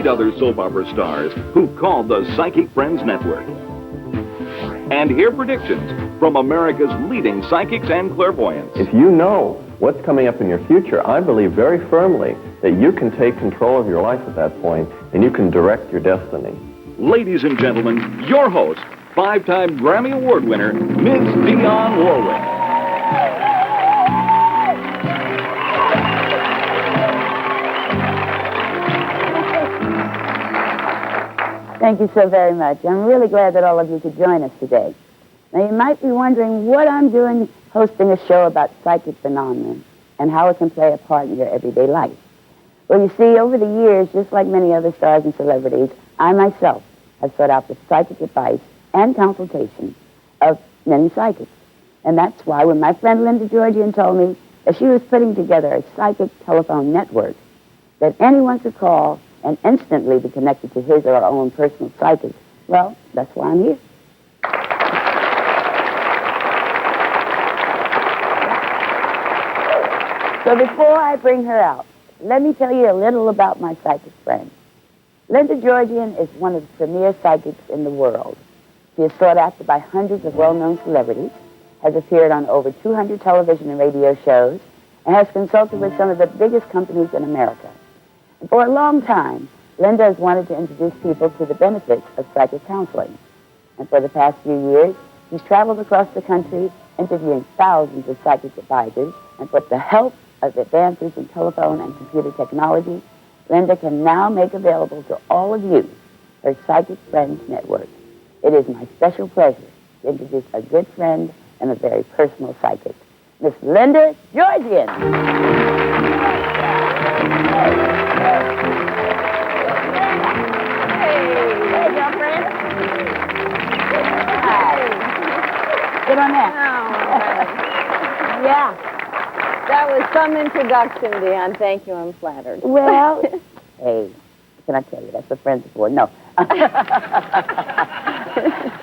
meet other soap opera stars who called the Psychic Friends Network. And hear predictions from America's leading psychics and clairvoyants. If you know what's coming up in your future, I believe very firmly that you can take control of your life at that point and you can direct your destiny. Ladies and gentlemen, your host, 5-time Grammy Award winner, Ms. Dionne Warwick. Thank you so very much. I'm really glad that all of you could join us today. Now, you might be wondering what I'm doing hosting a show about psychic phenomena and how it can play a part in your everyday life. Well, you see, over the years, just like many other stars and celebrities, I myself have sought out the psychic advice and consultation of many psychics. And that's why when my friend Linda Georgian told me that she was putting together a psychic telephone network that anyone could call and instantly be connected to his or her own personal psychic, well, that's why I'm here. So before I bring her out, let me tell you a little about my psychic friend. Linda Georgian is one of the premier psychics in the world. She is sought after by hundreds of well-known celebrities, has appeared on over 200 television and radio shows, and has consulted with some of the biggest companies in America. And for a long time, Linda has wanted to introduce people to the benefits of psychic counseling. And for the past few years, she's traveled across the country interviewing thousands of psychic advisors, and with the help of advances in telephone and computer technology, Linda can now make available to all of you her Psychic Friends Network. It is my special pleasure to introduce a good friend and a very personal psychic, Miss Linda Georgian. Hey, girlfriend. Hi. Get on there. Yeah. That was some introduction, Dionne. Thank you. I'm flattered. Well, hey, can I tell you, that's what friends are for. No.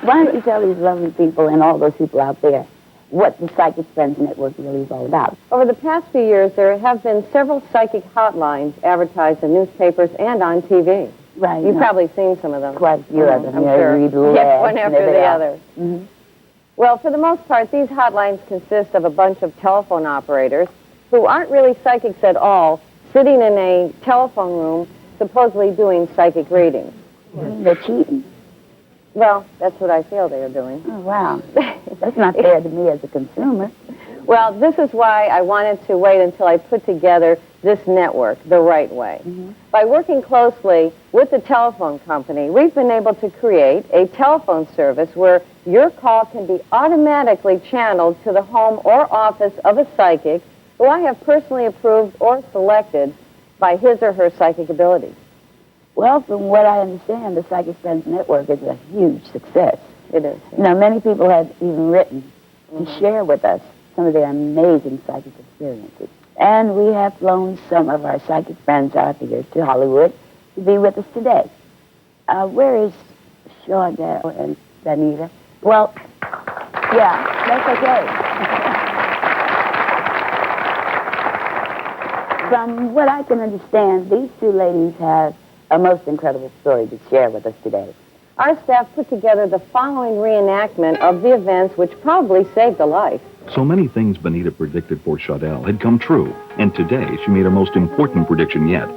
Why don't you tell these lovely people and all those people out there what the Psychic Friends Network really is all about? Over the past few years, there have been several psychic hotlines advertised in newspapers and on TV. Right. You've probably seen some of them. Quite a few of them. I'm You know, sure. you read the Yep, ads one and after there the they are. other. Mm-hmm. Well, for the most part, these hotlines consist of a bunch of telephone operators who aren't really psychics at all, sitting in a telephone room, supposedly doing psychic readings. They're cheating. Well, that's what I feel they are doing. Oh, wow. That's not fair to me as a consumer. Well, this is why I wanted to wait until I put together this network the right way. Mm-hmm. By working closely with the telephone company, we've been able to create a telephone service where your call can be automatically channeled to the home or office of a psychic who I have personally approved or selected by his or her psychic abilities. Well, from what I understand, the Psychic Friends Network is a huge success. It is. You know, many people have even written to share with us some of their amazing psychic experiences. And we have flown some of our psychic friends out here to Hollywood to be with us today. Where is Shardell and Danita? Well, yeah, that's okay. From what I can understand, these two ladies have a most incredible story to share with us today. Our staff put together the following reenactment of the events which probably saved a life. So many things Benita predicted for Shardell had come true, and today she made her most important prediction yet.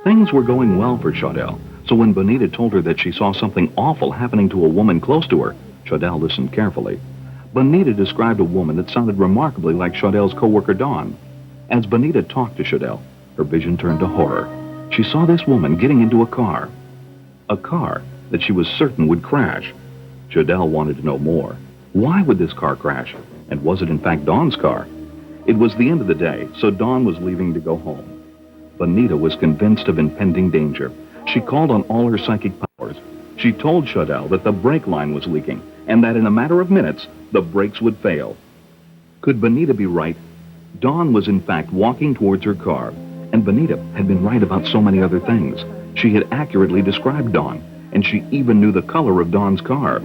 Things were going well for Shardell, so when Benita told her that she saw something awful happening to a woman close to her, Shardell listened carefully. Benita described a woman that sounded remarkably like Shardell's co-worker Dawn. As Benita talked to Shardell, her vision turned to horror. She saw this woman getting into a car that she was certain would crash. Shardell wanted to know more. Why would this car crash? And was it in fact Dawn's car? It was the end of the day, so Dawn was leaving to go home. Benita was convinced of impending danger. She called on all her psychic powers. She told Shardell that the brake line was leaking, and that in a matter of minutes, the brakes would fail. Could Benita be right? Dawn was in fact walking towards her car, and Benita had been right about so many other things. She had accurately described Dawn, and she even knew the color of Dawn's car.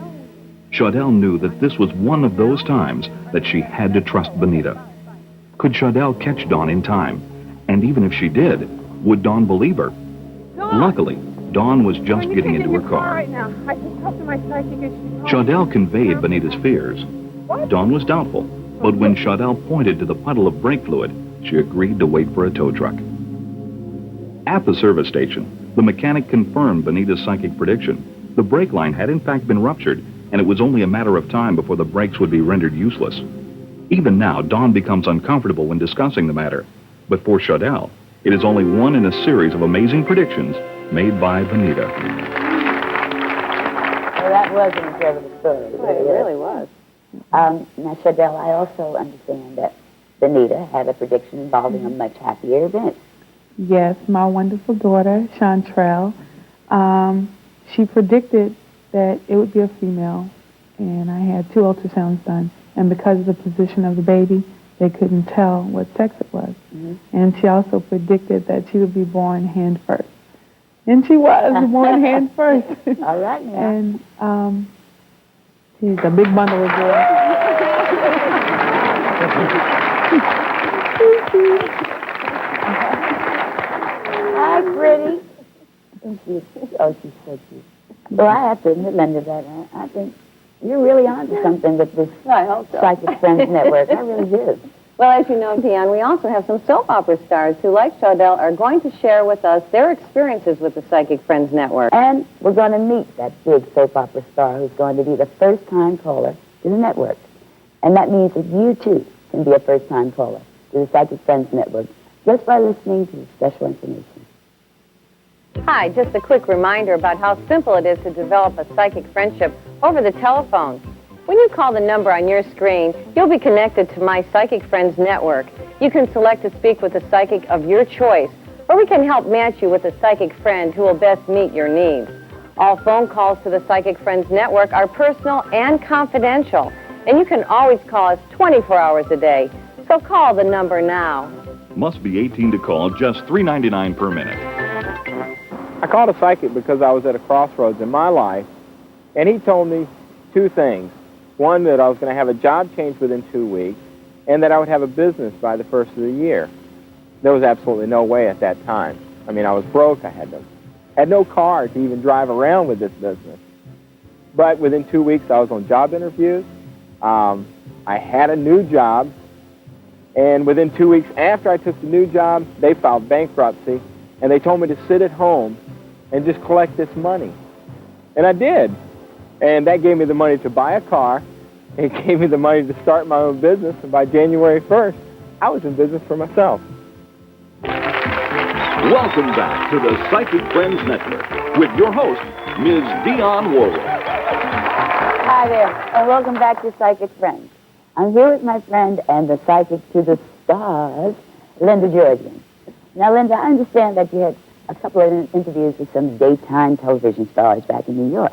Shardell knew that this was one of those times that she had to trust Benita. Could Shardell catch Dawn in time? And even if she did, would Dawn believe her? Luckily, Dawn was just getting into her car. Right now. I just talked to my psychic and she Chaudel conveyed Benita's fears. Dawn was doubtful, but when Chaudel pointed to the puddle of brake fluid, she agreed to wait for a tow truck. At the service station, the mechanic confirmed Benita's psychic prediction. The brake line had in fact been ruptured, and it was only a matter of time before the brakes would be rendered useless. Even now, Dawn becomes uncomfortable when discussing the matter. But for Chaudel, it is only one in a series of amazing predictions made by Benita. Well, that was an incredible story. It really was. Now, Chaudel, I also understand that Benita had a prediction involving a much happier event. Yes, my wonderful daughter, Chantrell, she predicted that it would be a female, and I had 2 ultrasounds done, and because of the position of the baby, they couldn't tell what sex it was. Mm-hmm. And she also predicted that she would be born hand first. And she was born hand first. All right, now. And she's a big bundle of joy. Hi, pretty. Oh, she's so cute. Well, I have to admit, Linda, that I think you're really onto something with this Psychic Friends Network. I really do. Well, as you know, Dionne, we also have some soap opera stars who, like Chaudel, are going to share with us their experiences with the Psychic Friends Network. And we're going to meet that big soap opera star who's going to be the first-time caller to the network. And that means that you, too, can be a first-time caller to the Psychic Friends Network just by listening to the special information. Hi, just a quick reminder about how simple it is to develop a psychic friendship over the telephone. When you call the number on your screen, you'll be connected to my Psychic Friends Network. You can select to speak with a psychic of your choice, or we can help match you with a psychic friend who will best meet your needs. All phone calls to the Psychic Friends Network are personal and confidential, and you can always call us 24 hours a day. So call the number now. Must be 18 to call, just $3.99 per minute. I called a psychic because I was at a crossroads in my life, and he told me 2 things. One, that I was going to have a job change within 2 weeks, and that I would have a business by the first of the year. There was absolutely no way at that time. I mean, I was broke. I had no car to even drive around with this business. But within 2 weeks, I was on job interviews. I had a new job, and within 2 weeks after I took the new job, they filed bankruptcy, and they told me to sit at home and just collect this money. And I did. And that gave me the money to buy a car. It gave me the money to start my own business. And by January 1st, I was in business for myself. Welcome back to the Psychic Friends Network with your host, Ms. Dionne Warwick. Hi there, and welcome back to Psychic Friends. I'm here with my friend and the psychic to the stars, Linda Georgian. Now, Linda, I understand that you had a couple of interviews with some daytime television stars back in New York.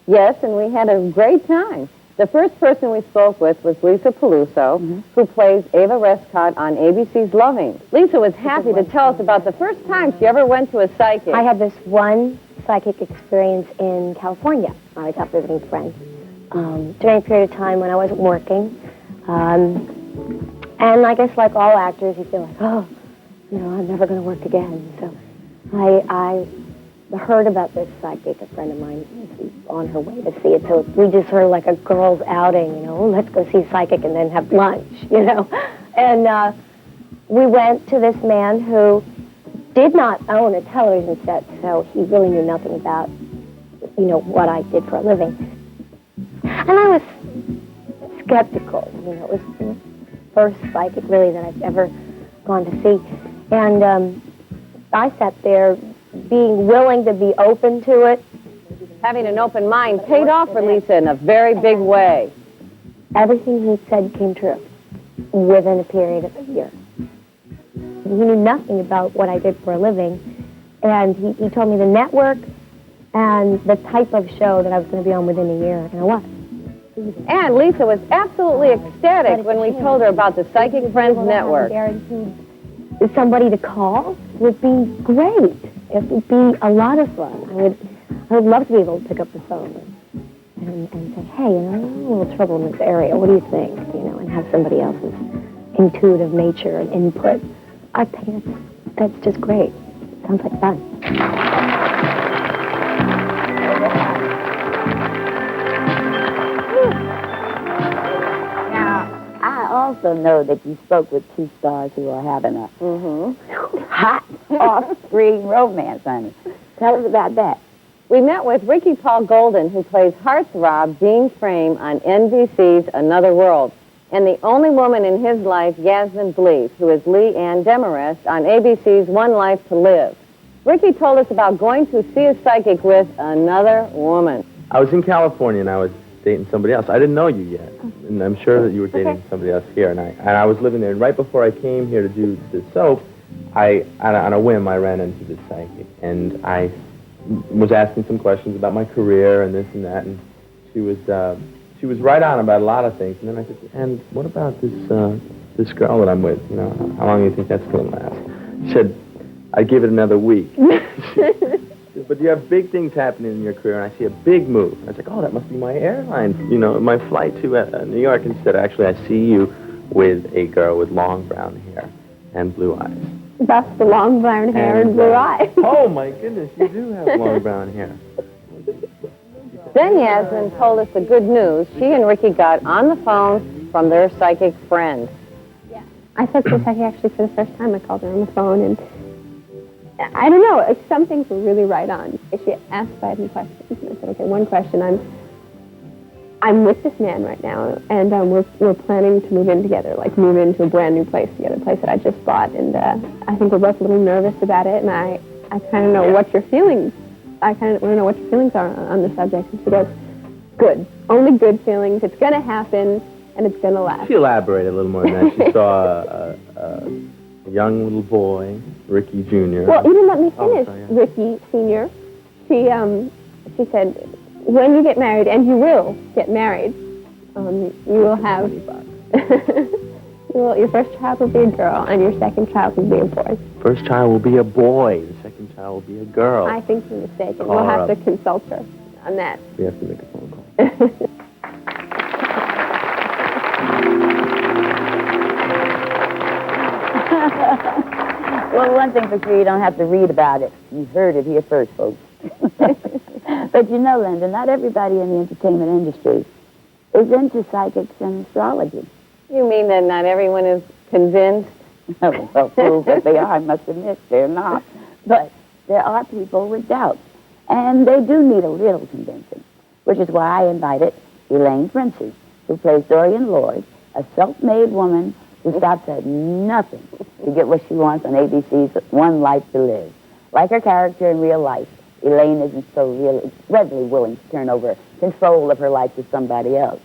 Yes, and we had a great time. The first person we spoke with was Lisa Peluso, who plays Ava Rescott on ABC's Loving. Lisa was happy to tell us about the first time she ever went to a psychic. I had this one psychic experience in California. I was out visiting friends during a period of time when I wasn't working. And I guess like all actors, you feel like, oh, you know, I'm never going to work again. So I heard about this psychic. A friend of mine was on her way to see it. So we just sort of like a girls' outing, you know, oh, let's go see a psychic and then have lunch, you know. And we went to this man who did not own a television set, so he really knew nothing about, you know, what I did for a living. And I was skeptical, you know. It was the first psychic, really, that I've ever gone to see. And I sat there being willing to be open to it. Having an open mind paid off for Lisa in a very big way. Everything he said came true within a period of a year. He knew nothing about what I did for a living, and he told me the network and the type of show that I was going to be on within a year, and I was. And Lisa was absolutely ecstatic when we told her about the Psychic Friends Network. Guaranteed somebody to call would be great. It would be a lot of fun. I would love to be able to pick up the phone and say, hey, you know, I'm in a little trouble in this area. What do you think? You know, and have somebody else's intuitive nature and input. I think that's just great. Sounds like fun. also know that you spoke with two stars who are having a hot off-screen romance, honey. Tell us about that. We met with Ricky Paul Golden, who plays heartthrob Dean Frame on NBC's Another World, and the only woman in his life, Yasmin Bleeth, who is Lee Ann Demarest on ABC's One Life to Live. Ricky told us about going to see a psychic with another woman. I was in California and I was dating somebody else. I didn't know you yet, and I'm sure that you were dating somebody else here. And I was living there. And right before I came here to do the soap, on a whim, I ran into this psychic, and I was asking some questions about my career and this and that, and she was right on about a lot of things. And then I said, "And what about this girl that I'm with? You know, how long do you think that's going to last?" She said, "I'd give it another week." But you have big things happening in your career, and I see a big move. I was like, "Oh, that must be my airline, you know, my flight to New York." Instead, actually, I see you with a girl with long brown hair and blue eyes. That's the long brown hair and blue eyes. Oh, my goodness, you do have long brown hair. Then Yasmin told us the good news. She and Ricky got on the phone from their psychic friend. I spoke to Becky actually for the first time. I called her on the phone, and I don't know, some things were really right on. She asked if I had any questions, and I said, okay, one question. I'm with this man right now, and we're planning to move in together, like move into a brand new place together, a place that I just bought, and I think we're both a little nervous about it, and I kind of know what your feelings. I kind of want to know what your feelings are on the subject. And she goes, good, only good feelings. It's going to happen, and it's going to last. She elaborated a little more than that. She saw a young little boy, Ricky Jr. Well, you didn't let me finish, sorry, yeah. Ricky Sr. She said, when you get married, and you will get married, you will have... your first child will be a girl, and your second child will be a boy. First child will be a boy. The second child will be a girl. I think you're mistaken. We'll have to consult her on that. We have to make a phone call. Well, one thing for sure, you don't have to read about it. You heard it here first, folks. But you know, Linda, not everybody in the entertainment industry is into psychics and astrology. You mean that not everyone is convinced? Well, fools that they are, I must admit, they're not. But there are people with doubts, and they do need a little convincing, which is why I invited Elaine Princey, who plays Dorian Lord, a self-made woman who stops at nothing to get what she wants on ABC's One Life to Live. Like her character in real life, Elaine isn't so readily willing to turn over control of her life to somebody else.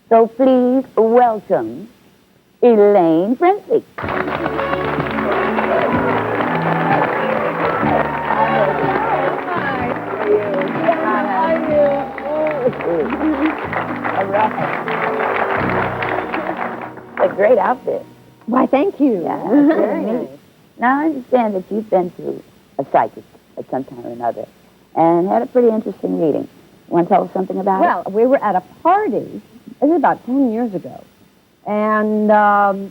So please welcome Elaine Princey. All right. A great outfit. Why, thank you. Yeah, very nice. Now, I understand that you've been to a psychic at some time or another and had a pretty interesting reading. Want to tell us something about it? Well, we were at a party. It was about 10 years ago. And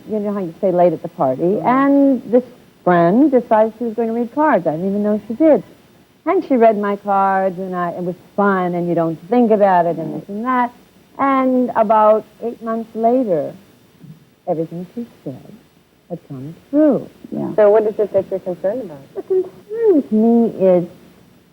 you know how you stay late at the party. And this friend decided she was going to read cards. I didn't even know she did. And she read my cards, and it was fun, and you don't think about it, and this and that. And about 8 months later, everything she said had come true. Yeah. So what is it that you're concerned about? What concerns me is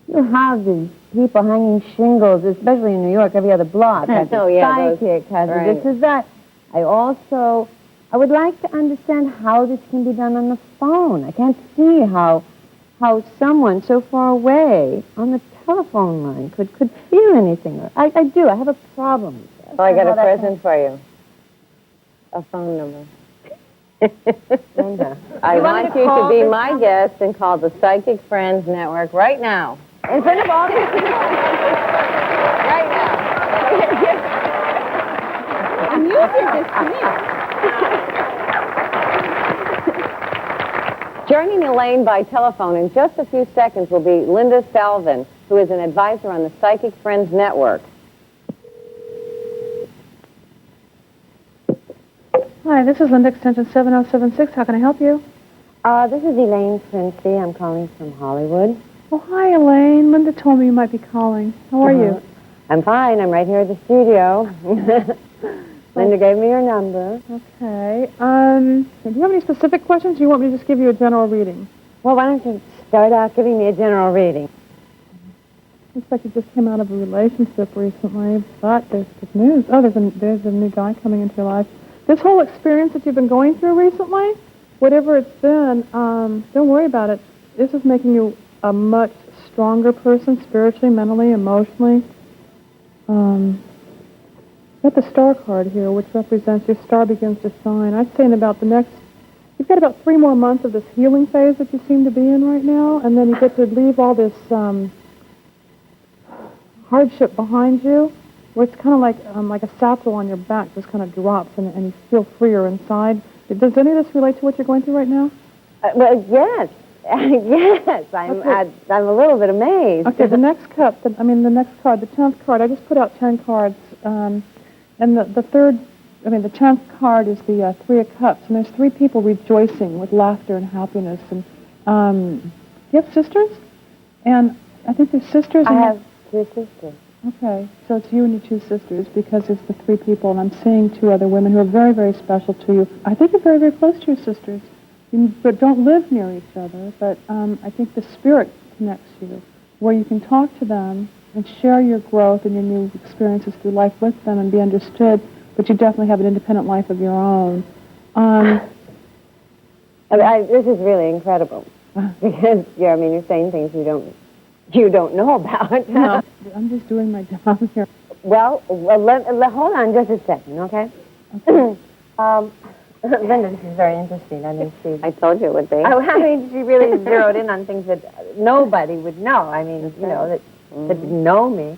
you have these people hanging shingles, especially in New York, every other block. Has Oh, a yeah, those- psychic, has a right. this, has that. I would like to understand how this can be done on the phone. I can't see how someone so far away on the telephone line could feel anything. I do. I have a problem with that. Well, I got a How that present for you. A phone number. Linda. I You want me want to you to call be this my guest and call the Psychic Friends Network right now. In front of all these people. Right now. And you did this to me. Joining Elaine by telephone in just a few seconds will be Linda Salvin, who is an advisor on the Psychic Friends Network. Hi, this is Linda, extension 7076. How can I help you? This is Elaine Princey. I'm calling from Hollywood. Oh, hi, Elaine. Linda told me you might be calling. How are you? I'm fine. I'm right here at the studio. Linda gave me her number. Okay. Do you have any specific questions? Or you want me to just give you a general reading? Well, why don't you start out giving me a general reading? Looks like you just came out of a relationship recently, but there's good news. Oh, there's a new guy coming into your life. This whole experience that you've been going through recently, whatever it's been, don't worry about it. This is making you a much stronger person, spiritually, mentally, emotionally. Got the star card here, which represents your star begins to shine. I'd say in about you've got about 3 more months of this healing phase that you seem to be in right now, and then you get to leave all this hardship behind you, where it's kind of like a satchel on your back just kind of drops, and you feel freer inside. Does any of this relate to what you're going through right now? Well, yes. Yes, I'm a little bit amazed. Okay, the next card, the 10th card, I just put out 10 cards, and the 10th card is the 3 of Cups, and there's 3 people rejoicing with laughter and happiness. And do you have sisters? And I think there's sisters. I have 2 sisters. Okay, so it's you and your 2 sisters, because it's the 3 people, and I'm seeing 2 other women who are very, very special to you. I think you're very, very close to your sisters. But don't live near each other, but I think the spirit connects you, where you can talk to them and share your growth and your new experiences through life with them and be understood, but you definitely have an independent life of your own. This is really incredible, because you're saying things you don't know about. No, I'm just doing my job here. Well, hold on just a second, okay? Linda, this is very interesting. I told you it would be. She really zeroed in on things that nobody would know. That didn't know me.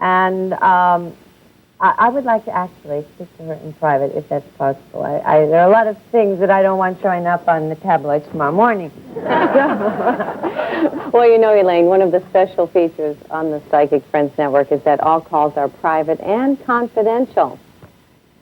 And I would like to actually speak to her in private, if that's possible. There are a lot of things that I don't want showing up on the tabloids tomorrow morning. Well, Elaine, one of the special features on the Psychic Friends Network is that all calls are private and confidential.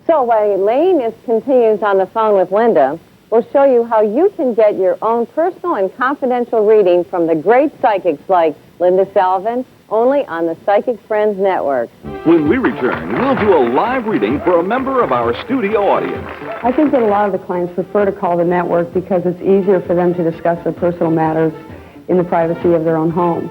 So while Elaine continues on the phone with Linda, we'll show you how you can get your own personal and confidential reading from the great psychics like Linda Salvin, only on the Psychic Friends Network. When we return, we'll do a live reading for a member of our studio audience. I think that a lot of the clients prefer to call the network because it's easier for them to discuss their personal matters in the privacy of their own home.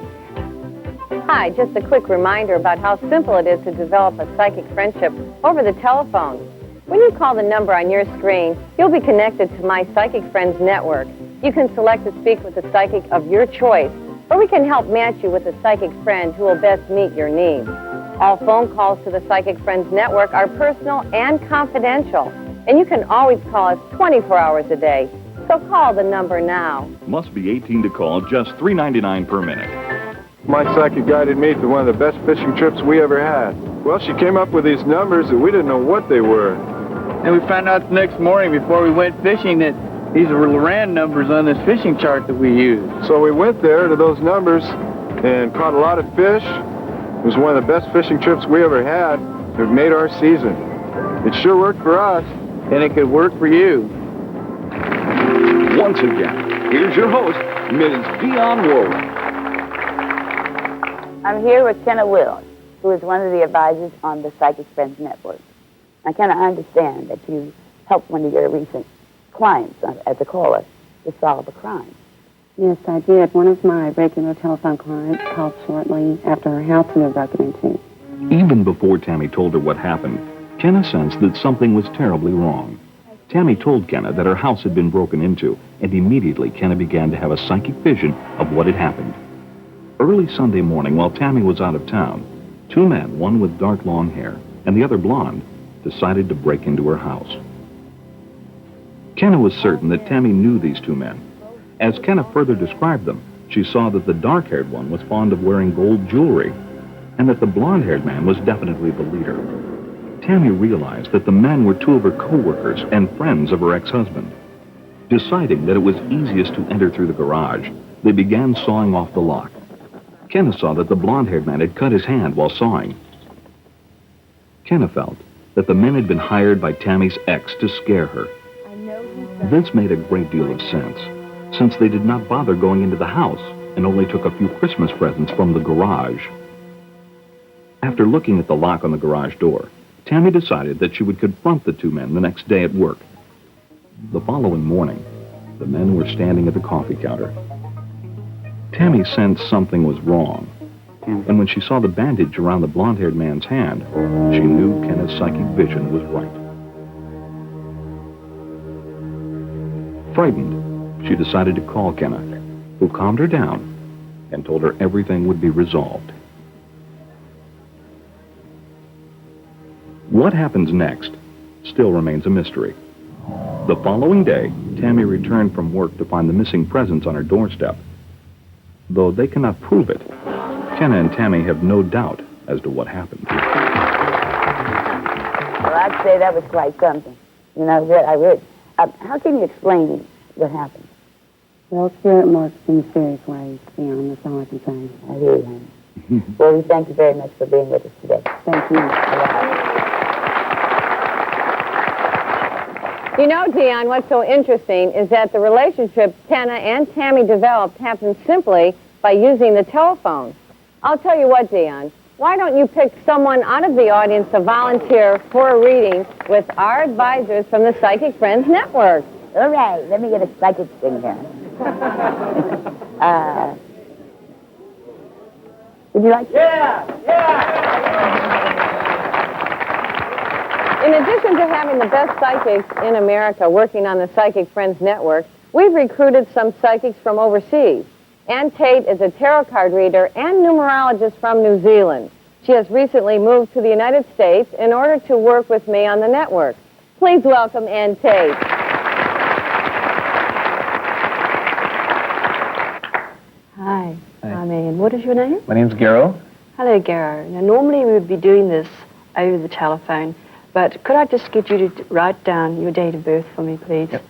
Hi, just a quick reminder about how simple it is to develop a psychic friendship over the telephone. When you call the number on your screen, you'll be connected to my Psychic Friends Network. You can select to speak with a psychic of your choice, or we can help match you with a psychic friend who will best meet your needs. All phone calls to the Psychic Friends Network are personal and confidential, and you can always call us 24 hours a day. So call the number now. Must be 18 to call, just $3.99 per minute. My psychic guided me to one of the best fishing trips we ever had. Well, she came up with these numbers that we didn't know what they were. And we found out the next morning before we went fishing that these were RAND numbers on this fishing chart that we used. So we went there to those numbers and caught a lot of fish. It was one of the best fishing trips we ever had. It made our season. It sure worked for us. And it could work for you. Once again, here's your host, Ms. Dionne Warwick. I'm here with Kenna Wills, who is one of the advisors on the Psychic Friends Network. Now, Kenna, I understand that you helped one of your recent clients as a caller to solve a crime. Yes, I did. One of my regular telephone clients called shortly after her house had been broken into. Even before Tammy told her what happened, Kenna sensed that something was terribly wrong. Tammy told Kenna that her house had been broken into, and immediately Kenna began to have a psychic vision of what had happened. Early Sunday morning, while Tammy was out of town, 2 men, one with dark long hair and the other blonde, decided to break into her house. Kenna was certain that Tammy knew these 2 men. As Kenna further described them, she saw that the dark-haired one was fond of wearing gold jewelry, and that the blonde-haired man was definitely the leader. Tammy realized that the men were 2 of her co-workers and friends of her ex-husband. Deciding that it was easiest to enter through the garage, they began sawing off the lock. Kenna saw that the blonde-haired man had cut his hand while sawing. Kenna felt that the men had been hired by Tammy's ex to scare her. This made a great deal of sense, since they did not bother going into the house and only took a few Christmas presents from the garage. After looking at the lock on the garage door, Tammy decided that she would confront the two men the next day at work. The following morning, the men were standing at the coffee counter. Tammy sensed something was wrong, and when she saw the bandage around the blonde-haired man's hand, she knew Kenna's psychic vision was right. Frightened, she decided to call Kenna, who calmed her down and told her everything would be resolved. What happens next still remains a mystery. The following day, Tammy returned from work to find the missing presents on her doorstep. Though they cannot prove it, Kenna and Tammy have no doubt as to what happened. Well, I'd say that was quite something. You know, I would. How can you explain what happened? Well, spirit marks in mysterious ways, Dionne. That's all I can say. I hear you, honey. Well, we thank you very much for being with us today. Thank you. You know, Dionne, what's so interesting is that the relationship Kenna and Tammy developed happened simply by using the telephone. I'll tell you what, Dionne, why don't you pick someone out of the audience to volunteer for a reading with our advisors from the Psychic Friends Network? All right, let me get a psychic thing here. Would you like to? Yeah! In addition to having the best psychics in America working on the Psychic Friends Network, we've recruited some psychics from overseas. Ann Tate is a tarot card reader and numerologist from New Zealand. She has recently moved to the United States in order to work with me on the network. Please welcome Ann Tate. Hi, I'm Ann. What is your name? My name's Garo. Hello, Garo. Now, normally we would be doing this over the telephone, but could I just get you to write down your date of birth for me, please? Yep.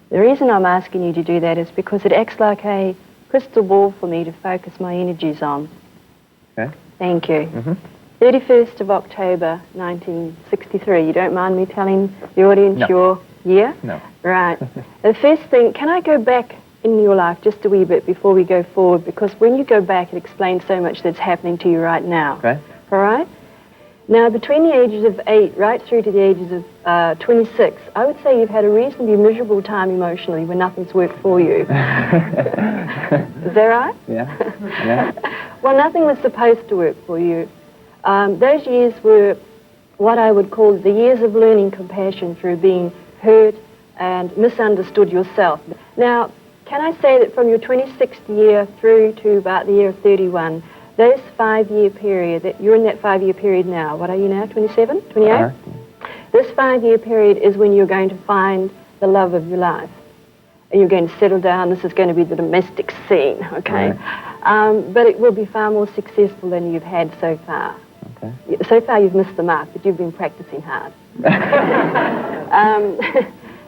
The reason I'm asking you to do that is because it acts like a crystal ball for me to focus my energies on. Okay. Thank you. Mm-hmm. 31st of October, 1963. You don't mind me telling the audience your year? No. Right. The first thing, can I go back in your life just a wee bit before we go forward? Because when you go back, it explains so much that's happening to you right now. Okay. All right? Now, between the ages of 8 right through to the ages of 26, I would say you've had a reasonably miserable time emotionally when nothing's worked for you. Is that right? Yeah. Yeah. Well, nothing was supposed to work for you. Those years were what I would call the years of learning compassion through being hurt and misunderstood yourself. Now, can I say that from your 26th year through to about the year of 31, those 5-year period, that you're in that 5-year period now, what are you now, 27, 28? Uh-huh. This 5-year period is when you're going to find the love of your life. And you're going to settle down. This is going to be the domestic scene, okay? Right. But it will be far more successful than you've had so far. Okay. So far you've missed the mark, but you've been practicing hard.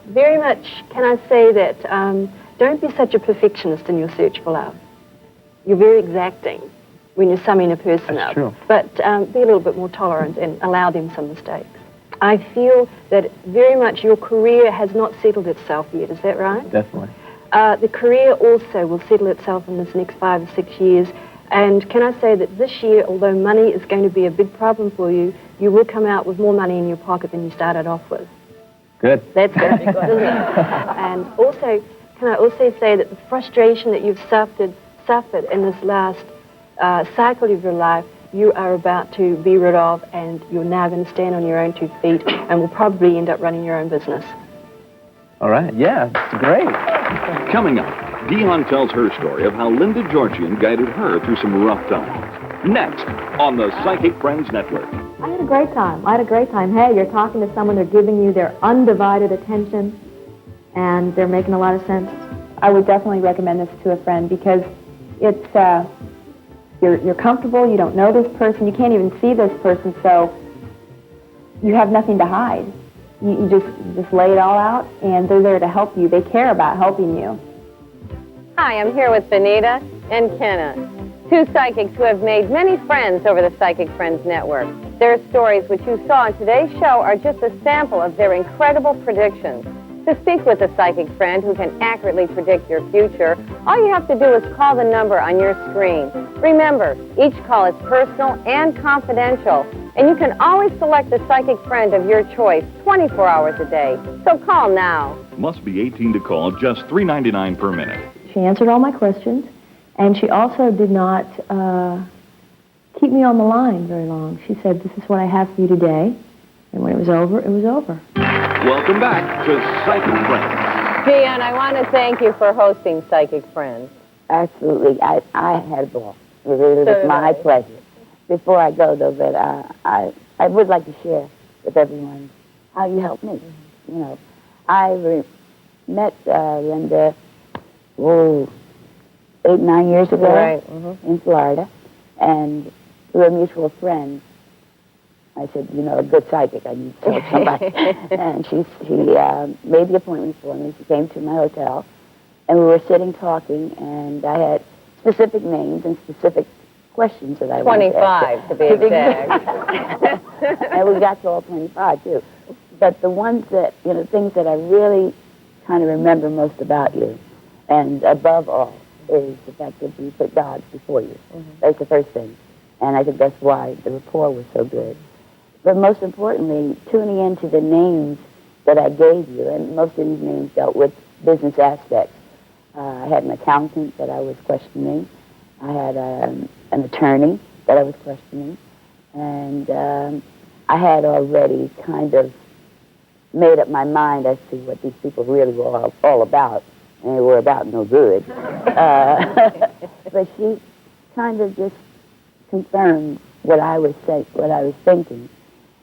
Very much, can I say that, don't be such a perfectionist in your search for love. You're very exacting when you're summing a person That's up. true. But be a little bit more tolerant and allow them some mistakes. I feel that very much your career has not settled itself yet, is that right? Definitely. The career also will settle itself in this next 5 or 6 years. And can I say that this year, although money is going to be a big problem for you, you will come out with more money in your pocket than you started off with. Good. That's going to be good, isn't it? And also, can I also say that the frustration that you've suffered in this last cycle of your life, you are about to be rid of, and you're now going to stand on your own 2 feet and will probably end up running your own business. All right. Yeah, it's great. Coming up, Dionne tells her story of how Linda Georgian guided her through some rough times. Next, on the Psychic Friends Network. I had a great time. Hey, you're talking to someone, they're giving you their undivided attention, and they're making a lot of sense. I would definitely recommend this to a friend because it's, you're comfortable, you don't know this person, you can't even see this person, so you have nothing to hide. You just lay it all out, and they're there to help you. They care about helping you. Hi, I'm here with Benita and Kenna, 2 psychics who have made many friends over the Psychic Friends Network. Their stories, which you saw on today's show, are just a sample of their incredible predictions. To speak with a psychic friend who can accurately predict your future, all you have to do is call the number on your screen. Remember, each call is personal and confidential, and you can always select a psychic friend of your choice 24 hours a day. So call now. Must be 18 to call, just $3.99 per minute. She answered all my questions, and she also did not keep me on the line very long. She said, "This is what I have for you today," and when it was over, it was over. Welcome back to Psychic Friends. Dionne, I want to thank you for hosting Psychic Friends. Absolutely. I had a ball. It was my pleasure. Before I go, though, but I would like to share with everyone how you helped me. You know, I met Linda, 8-9 years ago in Florida, and through a mutual friend, I said, you know, a good psychic, I need to tell somebody. And she made the appointment for me. She came to my hotel, and we were sitting talking, and I had specific names and specific questions that I wanted to ask. 25, to be exact. And we got to all 25, too. But the ones that, you know, things that I really kind of remember most about you, and above all, is the fact that you put God before you. That's the first thing. And I think that's why the rapport was so good. But most importantly, tuning into the names that I gave you, and most of these names dealt with business aspects. I had an accountant that I was questioning. I had an attorney that I was questioning. And I had already kind of made up my mind as to what these people really were all about. And they were about no good. But she kind of just confirmed what I was thinking.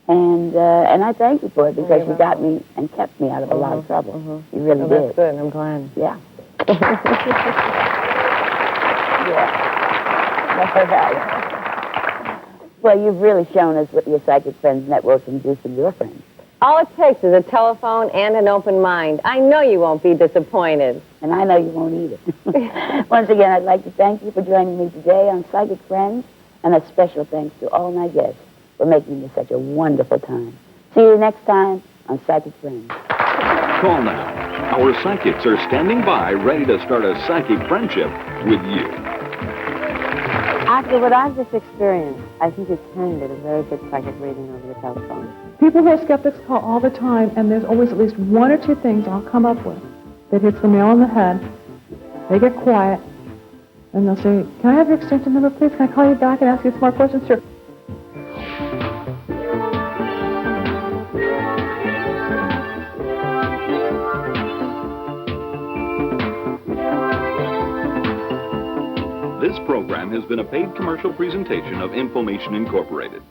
And I thank you for it, because you got me and kept me out of a lot of trouble. You really did. That's good. I'm glad. Yeah. Yeah. Well, you've really shown us what your Psychic Friends Network can do for your friends. All it takes is a telephone and an open mind. I know you won't be disappointed. And I know you won't either. Once again, I'd like to thank you for joining me today on Psychic Friends, and a special thanks to all my guests for making this such a wonderful time. See you next time on Psychic Friends. Call now. Our psychics are standing by, ready to start a psychic friendship with you. After what I've just experienced, I think you can get a very good psychic reading over the telephone. People who are skeptics call all the time, and there's always at least one or two things I'll come up with that hits the nail on the head. They get quiet, and they'll say, "Can I have your extension number, please? Can I call you back and ask you some more questions?" Sure. This program has been a paid commercial presentation of Information Incorporated.